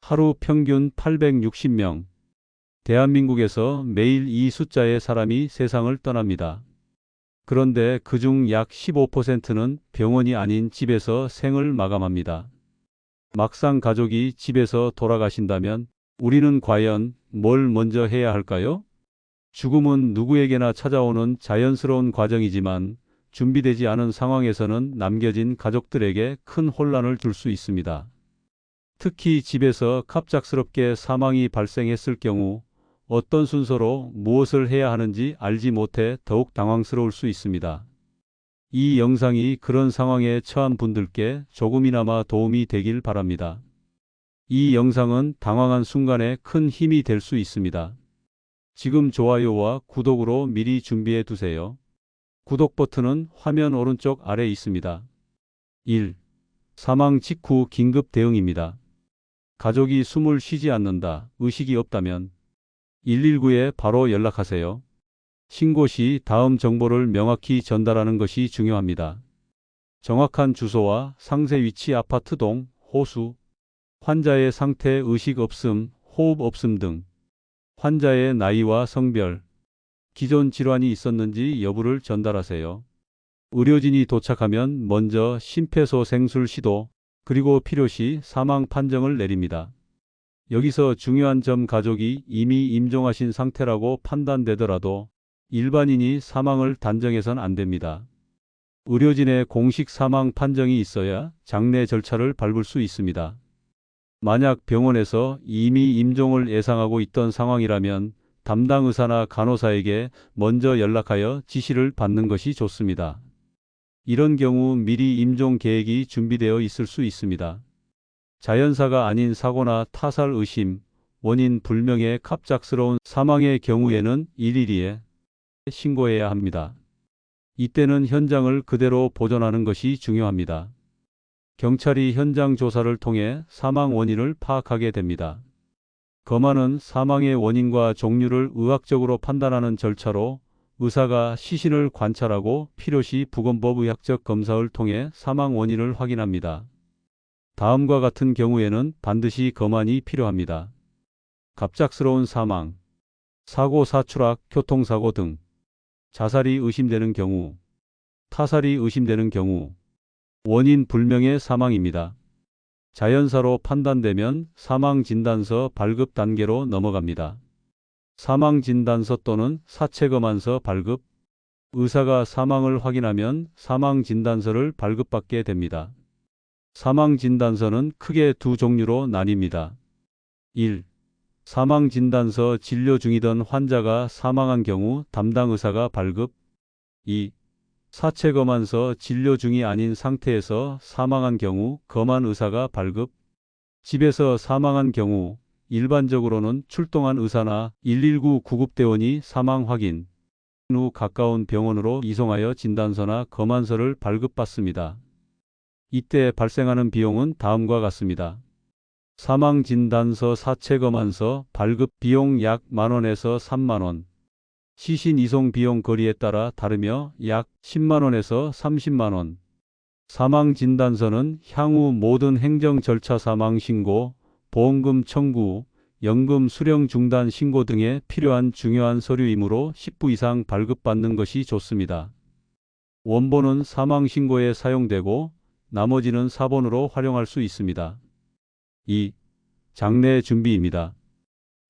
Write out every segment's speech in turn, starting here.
하루 평균 860명. 대한민국에서 매일 이 숫자의 사람이 세상을 떠납니다. 그런데 그중 약 15%는 병원이 아닌 집에서 생을 마감합니다. 막상 가족이 집에서 돌아가신다면 우리는 과연 뭘 먼저 해야 할까요? 죽음은 누구에게나 찾아오는 자연스러운 과정이지만 준비되지 않은 상황에서는 남겨진 가족들에게 큰 혼란을 줄 수 있습니다. 특히 집에서 갑작스럽게 사망이 발생했을 경우 어떤 순서로 무엇을 해야 하는지 알지 못해 더욱 당황스러울 수 있습니다. 이 영상이 그런 상황에 처한 분들께 조금이나마 도움이 되길 바랍니다. 이 영상은 당황한 순간에 큰 힘이 될 수 있습니다. 지금 좋아요와 구독으로 미리 준비해 두세요. 구독 버튼은 화면 오른쪽 아래 있습니다. 1. 사망 직후 긴급 대응입니다. 가족이 숨을 쉬지 않는다, 의식이 없다면 119에 바로 연락하세요. 신고 시 다음 정보를 명확히 전달하는 것이 중요합니다. 정확한 주소와 상세 위치, 아파트 동, 호수, 환자의 상태, 의식 없음, 호흡 없음 등, 환자의 나이와 성별, 기존 질환이 있었는지 여부를 전달하세요. 의료진이 도착하면 먼저 심폐소생술 시도, 그리고 필요시 사망 판정을 내립니다. 여기서 중요한 점, 가족이 이미 임종하신 상태라고 판단되더라도 일반인이 사망을 단정해선 안 됩니다. 의료진의 공식 사망 판정이 있어야 장례 절차를 밟을 수 있습니다. 만약 병원에서 이미 임종을 예상하고 있던 상황이라면 담당 의사나 간호사에게 먼저 연락하여 지시를 받는 것이 좋습니다. 이런 경우 미리 임종 계획이 준비되어 있을 수 있습니다. 자연사가 아닌 사고나 타살 의심, 원인 불명의 갑작스러운 사망의 경우에는 112에 신고해야 합니다. 이때는 현장을 그대로 보존하는 것이 중요합니다. 경찰이 현장 조사를 통해 사망 원인을 파악하게 됩니다. 검안은 사망의 원인과 종류를 의학적으로 판단하는 절차로 의사가 시신을 관찰하고 필요시 부검법 의학적 검사를 통해 사망 원인을 확인합니다. 다음과 같은 경우에는 반드시 검안이 필요합니다. 갑작스러운 사망, 사고, 사추락, 교통사고 등, 자살이 의심되는 경우, 타살이 의심되는 경우, 원인 불명의 사망입니다. 자연사로 판단되면 사망진단서 발급 단계로 넘어갑니다. 사망진단서 또는 사체검안서 발급, 의사가 사망을 확인하면 사망진단서를 발급받게 됩니다. 사망진단서는 크게 두 종류로 나뉩니다. 1. 사망진단서 진료 중이던 환자가 사망한 경우 담당 의사가 발급. 2. 사체검안서 진료 중이 아닌 상태에서 사망한 경우 검안 의사가 발급. 집에서 사망한 경우 일반적으로는 출동한 의사나 119 구급대원이 사망 확인 후 가까운 병원으로 이송하여 진단서나 검안서를 발급받습니다. 이때 발생하는 비용은 다음과 같습니다. 사망진단서, 사체검안서 발급 비용 약 10,000원에서 30,000원. 시신 이송 비용 거리에 따라 다르며 약 100,000원에서 300,000원. 사망진단서는 향후 모든 행정 절차, 사망신고, 보험금 청구, 연금 수령 중단 신고 등에 필요한 중요한 서류이므로 10부 이상 발급받는 것이 좋습니다. 원본은 사망신고에 사용되고 나머지는 사본으로 활용할 수 있습니다. 2. 장례 준비입니다.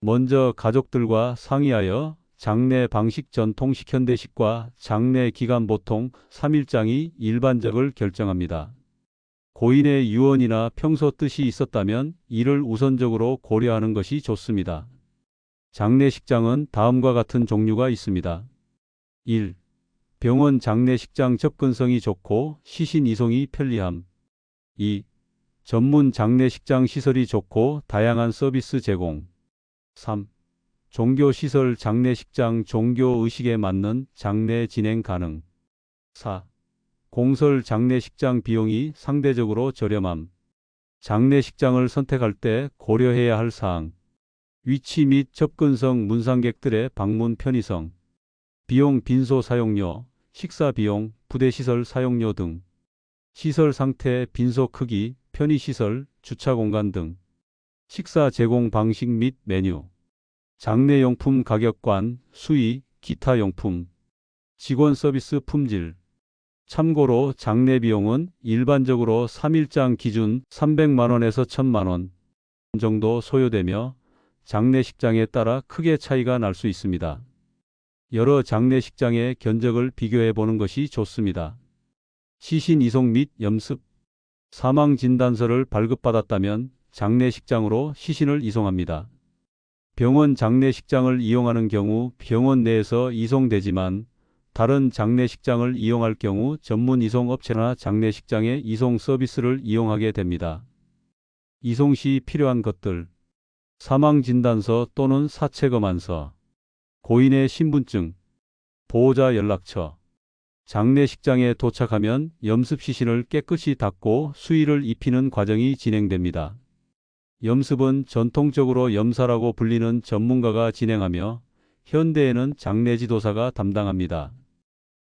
먼저 가족들과 상의하여 장례 방식, 전통식, 현대식과 장례 기간 보통 3일장이 일반적을 결정합니다. 고인의 유언이나 평소 뜻이 있었다면 이를 우선적으로 고려하는 것이 좋습니다. 장례식장은 다음과 같은 종류가 있습니다. 1. 병원 장례식장, 접근성이 좋고 시신 이송이 편리함. 2. 전문 장례식장, 시설이 좋고 다양한 서비스 제공. 3. 종교시설 장례식장, 종교의식에 맞는 장례 진행 가능. 4. 공설 장례식장, 비용이 상대적으로 저렴함. 장례식장을 선택할 때 고려해야 할 사항. 위치 및 접근성, 문상객들의 방문 편의성, 비용, 빈소 사용료, 식사 비용, 부대시설 사용료 등, 시설 상태, 빈소 크기, 편의시설, 주차 공간 등. 식사 제공 방식 및 메뉴, 장례용품 가격관, 수의, 기타 용품, 직원 서비스 품질. 참고로 장례 비용은 일반적으로 3일장 기준 300만 원에서 1000만 원 정도 소요되며 장례식장에 따라 크게 차이가 날 수 있습니다. 여러 장례식장의 견적을 비교해 보는 것이 좋습니다. 시신 이송 및 염습. 사망 진단서를 발급받았다면 장례식장으로 시신을 이송합니다. 병원 장례식장을 이용하는 경우 병원 내에서 이송되지만 다른 장례식장을 이용할 경우 전문 이송업체나 장례식장의 이송 서비스를 이용하게 됩니다. 이송 시 필요한 것들. 사망진단서 또는 사체검안서, 고인의 신분증, 보호자 연락처. 장례식장에 도착하면 염습시신을 깨끗이 닦고 수의를 입히는 과정이 진행됩니다. 염습은 전통적으로 염사라고 불리는 전문가가 진행하며 현대에는 장례지도사가 담당합니다.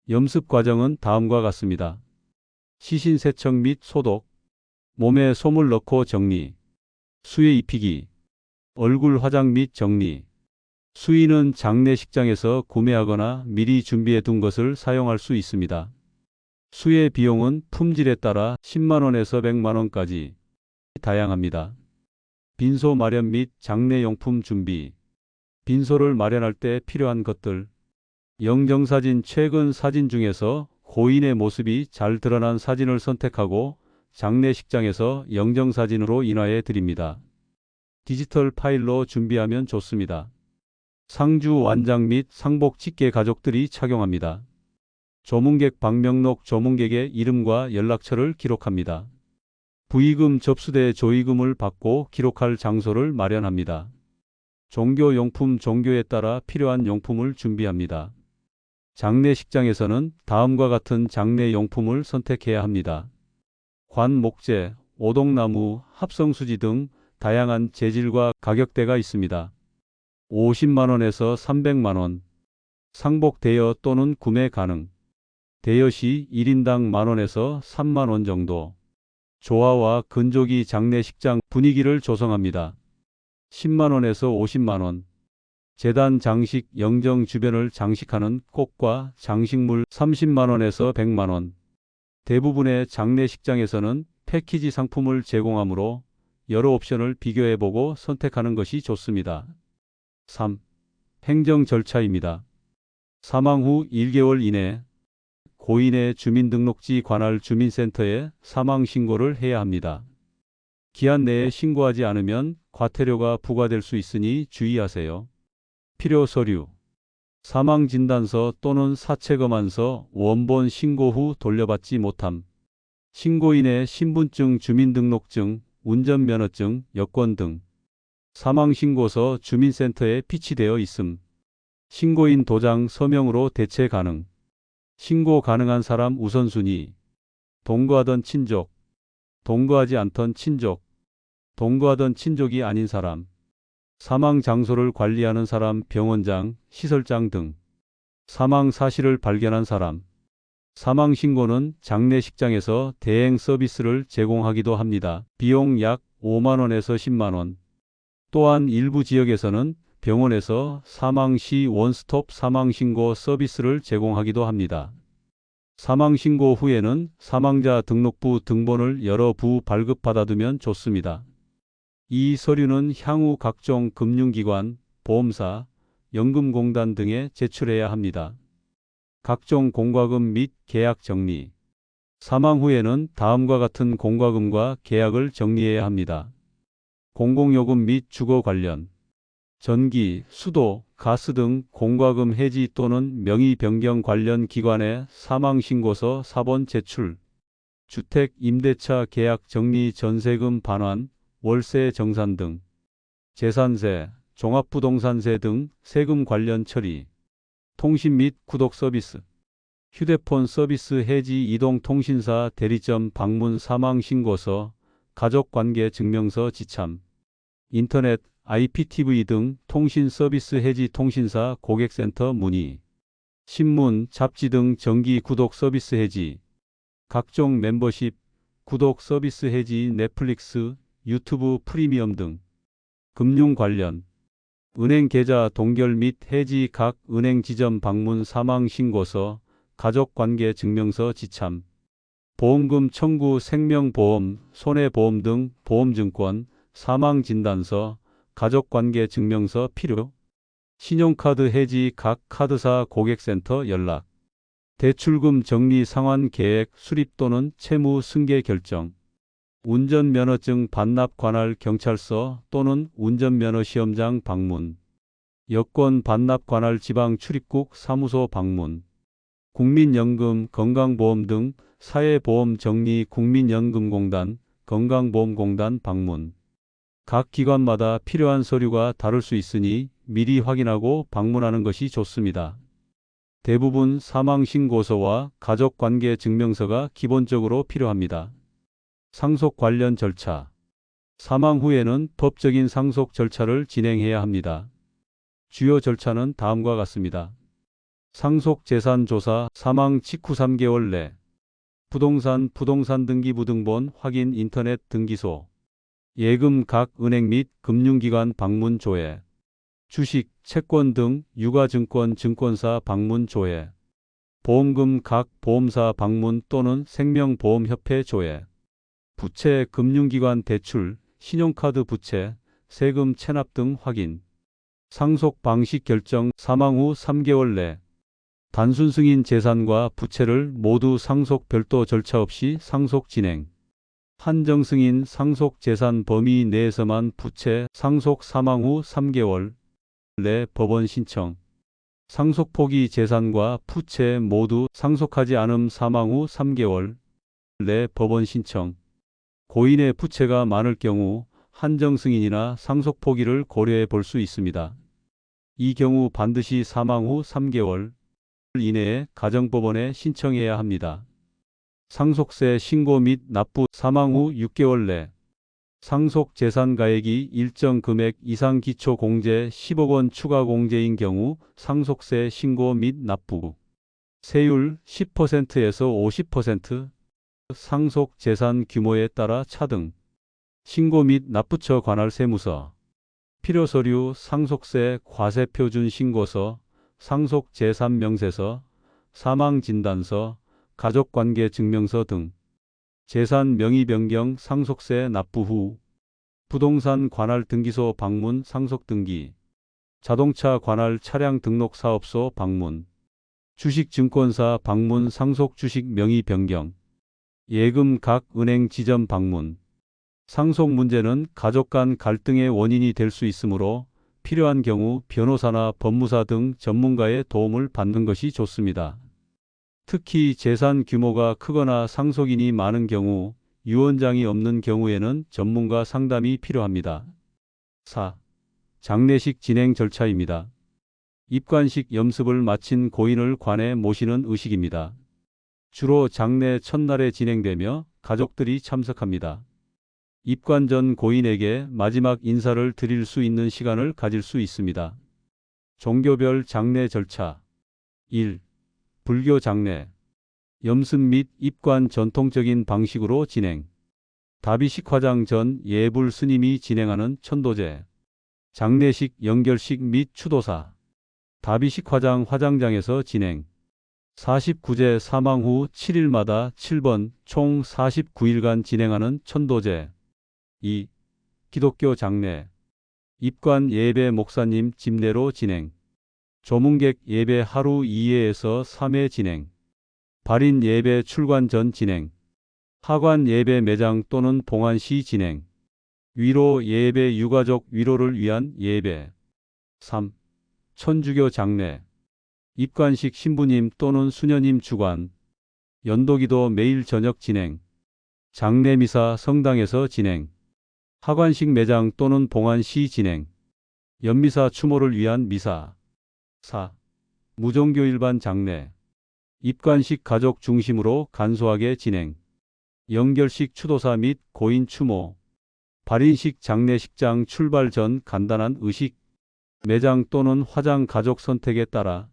염습 과정은 다음과 같습니다. 시신 세척 및 소독, 몸에 솜을 넣고 정리, 수에 입히기, 얼굴 화장 및 정리. 수의는 장례식장에서 구매하거나 미리 준비해 둔 것을 사용할 수 있습니다. 수의 비용은 품질에 따라 10만 원에서 100만 원까지 다양합니다. 빈소 마련 및 장례용품 준비. 빈소를 마련할 때 필요한 것들. 영정사진. 최근 사진 중에서 고인의 모습이 잘 드러난 사진을 선택하고 장례식장에서 영정사진으로 인화해 드립니다. 디지털 파일로 준비하면 좋습니다. 상주 완장 및 상복 직계 가족들이 착용합니다. 조문객 방명록. 조문객의 이름과 연락처를 기록합니다. 부의금 접수대. 조의금을 받고 기록할 장소를 마련합니다. 종교용품. 종교에 따라 필요한 용품을 준비합니다. 장례식장에서는 다음과 같은 장례용품을 선택해야 합니다. 관, 목재, 오동나무, 합성수지 등 다양한 재질과 가격대가 있습니다. 50만 원에서 300만 원. 상복 대여 또는 구매 가능. 대여 시 1인당 만 원에서 3만 원 정도. 조화와 근조기. 장례식장 분위기를 조성합니다. 10만 원에서 50만 원. 제단 장식. 영정 주변을 장식하는 꽃과 장식물. 30만 원에서 100만 원. 대부분의 장례식장에서는 패키지 상품을 제공하므로 여러 옵션을 비교해보고 선택하는 것이 좋습니다. 3. 행정 절차입니다. 사망 후 1개월 이내 고인의 주민등록지 관할 주민센터에 사망신고를 해야 합니다. 기한 내에 신고하지 않으면 과태료가 부과될 수 있으니 주의하세요. 필요 서류. 사망진단서 또는 사체검안서. 원본 신고 후 돌려받지 못함. 신고인의 신분증, 주민등록증, 운전면허증, 여권 등. 사망신고서 주민센터에 비치되어 있음. 신고인 도장 서명으로 대체 가능. 신고 가능한 사람 우선순위. 동거하던 친족, 동거하지 않던 친족, 동거하던 친족이 아닌 사람, 사망 장소를 관리하는 사람, 병원장, 시설장 등. 사망 사실을 발견한 사람. 사망 신고는 장례식장에서 대행 서비스를 제공하기도 합니다. 비용 약 5만 원에서 10만 원. 또한 일부 지역에서는 병원에서 사망 시 원스톱 사망신고 서비스를 제공하기도 합니다. 사망신고 후에는 사망자 등록부 등본을 여러 부 발급받아두면 좋습니다. 이 서류는 향후 각종 금융기관, 보험사, 연금공단 등에 제출해야 합니다. 각종 공과금 및 계약 정리. 사망 후에는 다음과 같은 공과금과 계약을 정리해야 합니다. 공공요금 및 주거 관련. 전기, 수도, 가스 등 공과금 해지 또는 명의 변경 관련 기관에 사망신고서 사본 제출. 주택, 임대차 계약 정리. 전세금 반환, 월세 정산 등. 재산세, 종합부동산세 등 세금 관련 처리. 통신 및 구독 서비스. 휴대폰 서비스 해지. 이동통신사 대리점 방문. 사망신고서, 가족관계 증명서 지참. 인터넷, IPTV 등 통신 서비스 해지. 통신사 고객센터 문의. 신문, 잡지 등 정기 구독 서비스 해지. 각종 멤버십, 구독 서비스 해지. 넷플릭스, 유튜브 프리미엄 등. 금융 관련 은행 계좌 동결 및 해지 각 은행 지점 방문 사망 신고서 가족관계 증명서 지참 보험금 청구 생명보험 손해보험 등 보험증권 사망진단서 가족관계 증명서 필요 신용카드 해지 각 카드사 고객센터 연락 대출금 정리 상환 계획 수립 또는 채무 승계 결정 운전면허증 반납 관할 경찰서 또는 운전면허 시험장 방문 여권 반납 관할 지방 출입국 사무소 방문 국민연금 건강보험 등 사회보험 정리 국민연금공단 건강보험공단 방문 각 기관마다 필요한 서류가 다를 수 있으니 미리 확인하고 방문하는 것이 좋습니다. 대부분 사망신고서와 가족관계 증명서가 기본적으로 필요합니다. 상속 관련 절차 사망 후에는 법적인 상속 절차를 진행해야 합니다. 주요 절차는 다음과 같습니다. 상속 재산 조사 사망 직후 3개월 내 부동산 등기부등본 확인 인터넷 등기소 예금 각 은행 및 금융기관 방문 조회 주식, 채권 등 유가증권 증권사 방문 조회 보험금 각 보험사 방문 또는 생명보험협회 조회 부채 금융기관 대출, 신용카드 부채, 세금 체납 등 확인 상속 방식 결정 사망 후 3개월 내 단순 승인 재산과 부채를 모두 상속 별도 절차 없이 상속 진행 한정 승인 상속 재산 범위 내에서만 부채 상속 사망 후 3개월 내 법원 신청 상속 포기 재산과 부채 모두 상속하지 않음 사망 후 3개월 내 법원 신청 고인의 부채가 많을 경우 한정 승인이나 상속 포기를 고려해 볼 수 있습니다. 이 경우 반드시 사망 후 3개월 이내에 가정법원에 신청해야 합니다. 상속세 신고 및 납부 사망 후 6개월 내 상속 재산 가액이 일정 금액 이상 기초 공제 10억 원 추가 공제인 경우 상속세 신고 및 납부 세율 10%에서 50% 상속 재산 규모에 따라 차등 신고 및 납부처 관할 세무서 필요 서류 상속세 과세표준 신고서 상속 재산 명세서 사망진단서 가족관계 증명서 등 재산 명의 변경 상속세 납부 후 부동산 관할 등기소 방문 상속 등기 자동차 관할 차량 등록 사업소 방문 주식증권사 방문 상속 주식 명의 변경 예금 각 은행 지점 방문 상속 문제는 가족 간 갈등의 원인이 될 수 있으므로 필요한 경우 변호사나 법무사 등 전문가의 도움을 받는 것이 좋습니다. 특히 재산 규모가 크거나 상속인이 많은 경우 유언장이 없는 경우에는 전문가 상담이 필요합니다. 4. 장례식 진행 절차입니다. 입관식 염습을 마친 고인을 관에 모시는 의식입니다. 주로 장례 첫날에 진행되며 가족들이 참석합니다. 입관 전 고인에게 마지막 인사를 드릴 수 있는 시간을 가질 수 있습니다. 종교별 장례 절차 1. 불교 장례 염습 및 입관 전통적인 방식으로 진행 다비식 화장 전 예불 스님이 진행하는 천도제 장례식 연결식 및 추도사 다비식 화장 화장장에서 진행 49제 사망 후 7일마다 7번 총 49일간 진행하는 천도제 2. 기독교 장례 입관 예배 목사님 집례로 진행 조문객 예배 하루 2회에서 3회 진행 발인 예배 출관 전 진행 하관 예배 매장 또는 봉안 시 진행 위로 예배 유가족 위로를 위한 예배 3. 천주교 장례 입관식 신부님 또는 수녀님 주관 연도기도 매일 저녁 진행 장례미사 성당에서 진행 하관식 매장 또는 봉안 시 진행 연미사 추모를 위한 미사 4. 무종교 일반 장례 입관식 가족 중심으로 간소하게 진행 연결식 추도사 및 고인 추모 발인식 장례식장 출발 전 간단한 의식 매장 또는 화장 가족 선택에 따라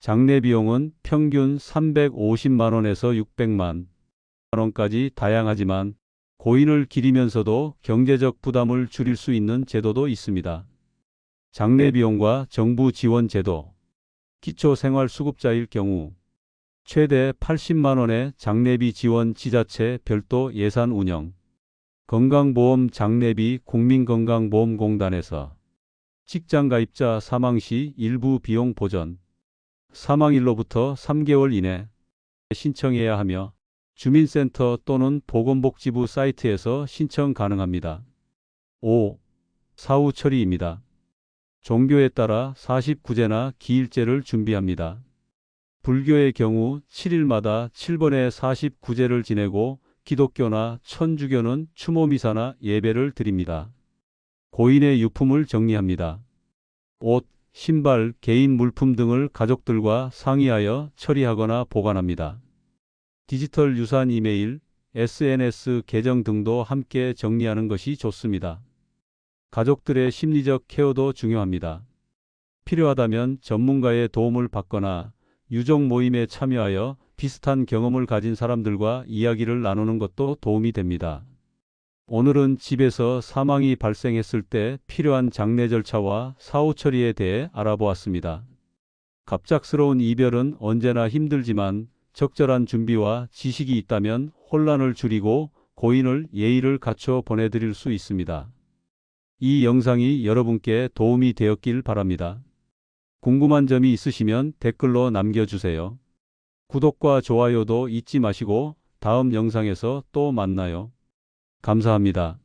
장례 비용은 평균 350만 원에서 600만 원까지 다양하지만 고인을 기리면서도 경제적 부담을 줄일 수 있는 제도도 있습니다. 장례 비용과 정부 지원 제도. 기초생활수급자일 경우 최대 80만 원의 장례비 지원 지자체 별도 예산 운영. 건강보험 장례비 국민건강보험공단에서 직장가입자 사망 시 일부 비용 보전. 사망일로부터 3개월 이내 신청해야 하며 주민센터 또는 보건복지부 사이트에서 신청 가능합니다. 5. 사후 처리입니다. 종교에 따라 49제나 기일제를 준비합니다. 불교의 경우 7일마다 7번의 49제를 지내고 기독교나 천주교는 추모미사나 예배를 드립니다. 고인의 유품을 정리합니다. 옷, 신발, 개인 물품 등을 가족들과 상의하여 처리하거나 보관합니다. 디지털 유산 이메일, SNS 계정 등도 함께 정리하는 것이 좋습니다. 가족들의 심리적 케어도 중요합니다. 필요하다면 전문가의 도움을 받거나 유족 모임에 참여하여 비슷한 경험을 가진 사람들과 이야기를 나누는 것도 도움이 됩니다. 오늘은 집에서 사망이 발생했을 때 필요한 장례 절차와 사후 처리에 대해 알아보았습니다. 갑작스러운 이별은 언제나 힘들지만 적절한 준비와 지식이 있다면 혼란을 줄이고 고인을 예의를 갖춰 보내드릴 수 있습니다. 이 영상이 여러분께 도움이 되었길 바랍니다. 궁금한 점이 있으시면 댓글로 남겨주세요. 구독과 좋아요도 잊지 마시고 다음 영상에서 또 만나요. 감사합니다.